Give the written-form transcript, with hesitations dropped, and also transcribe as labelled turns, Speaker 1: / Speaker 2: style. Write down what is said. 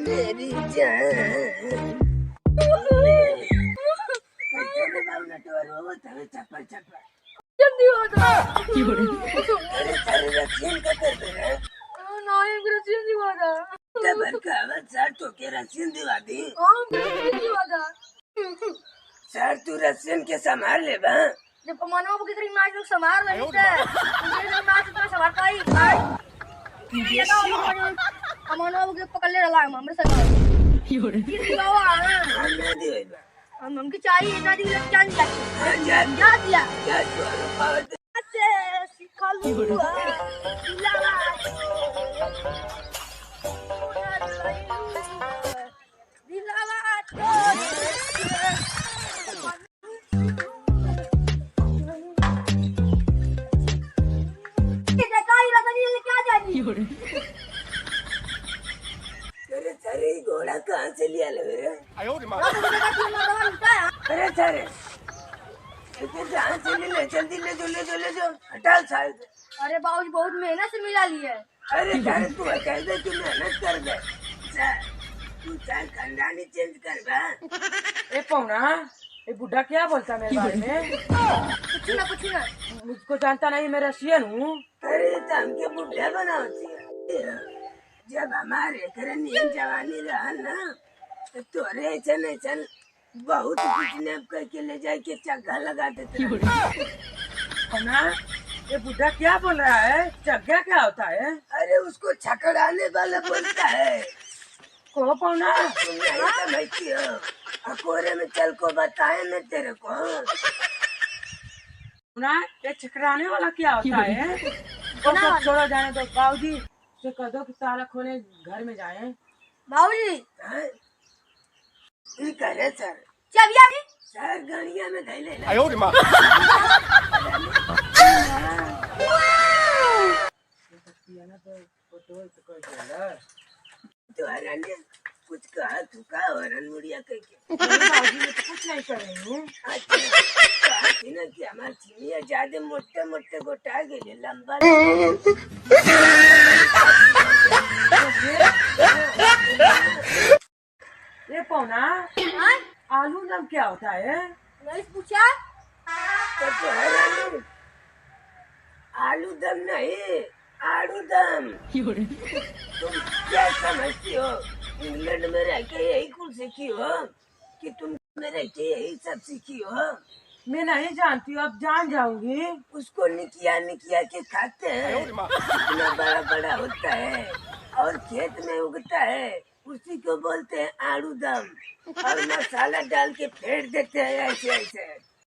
Speaker 1: मेरी जान चप्पल चप्पल
Speaker 2: जल्दी हो जा
Speaker 1: अरे सारे रसियन का कर दे रहे
Speaker 2: नहीं ग्रेसियन दिवा जा
Speaker 1: डबल का सर तो के रसियन दिवा दी
Speaker 2: हां ग्रेसियन दिवा जा
Speaker 1: सर तू रसियन के संभाल ले बा
Speaker 2: जब मनवा को कितनी मैच लोग संभाल रहे थे ये मैच तो संभालता ही ये ना मनवा को पकड़ ले रहा है हमरे संग योरे दिवा
Speaker 1: ना दी होई बा
Speaker 2: हम की चाहिए ना दी क्या नहीं
Speaker 1: जा
Speaker 2: दिया
Speaker 1: जा पावर
Speaker 2: से सिखा लूंगा दिलावा दिलावा
Speaker 1: अरे सारे घोड़ा कहाँ से लिया लगे रे अरे सारे जहाँ से ले जल्दी ले जो हटा साइड
Speaker 2: अरे बाबूजी बहुत मेहनत से मिला ली है
Speaker 1: अरे सारे तू कह दे तू मेहनत कर दे तू चाहे खानदानी चेंज कर बा
Speaker 3: ए पौना ये बुढ़ा क्या बोलता मेरे बारे में
Speaker 2: कुछ ना
Speaker 3: मुझको जानता नहीं मैं रशियन हूँ
Speaker 1: अरे तो हमके बुढ़ा बनाओ जब हमारे घर नींद जवानी रहा ना तो तोरे ऐसा बहुत किडनैप करके ले जाके चक्का लगा देते
Speaker 3: पौना ये बुढ़ा क्या बोल रहा है चग्गा क्या होता है
Speaker 1: अरे उसको छकड़ाने वाला बोलता है
Speaker 3: को पौना
Speaker 1: तुम नहीं समझती हो अकोरे में चल को बताए मैं तेरे को
Speaker 3: पौना ये छकराने वाला क्या होता है वो सब छोड़ो जाने दो बाबूजी से कह दो कि ताला खोले घर में जाए
Speaker 2: बाबूजी
Speaker 1: हाँ? ये करे सर
Speaker 2: चाबिया भी
Speaker 1: सर गाड़िया में धैले तुम्हारा ने कुछ कहा तू का हरन मुड़िया कह के
Speaker 3: कुछ नहीं कर रही हूँ
Speaker 1: ना कि हमारे चिड़िया ज्यादा मोटे मोटे गोटा गए लंबा
Speaker 3: ये पौना आलू दम क्या होता है
Speaker 2: नहीं पूछा
Speaker 1: तो आलू दम नहीं आलू दम तुम क्या समझती हो इंग्लैंड में रह के यही कुछ सीखी हो कि तुम में रह के यही सब सीखी हो
Speaker 3: मैं नहीं जानती हूँ अब जान जाऊंगी
Speaker 1: उसको निकिया के खाते हैं इतना बड़ा बड़ा होता है और खेत में उगता है उसी को बोलते हैं आलू दम और मसाला डाल के फेंट देते हैं ऐसे ऐसे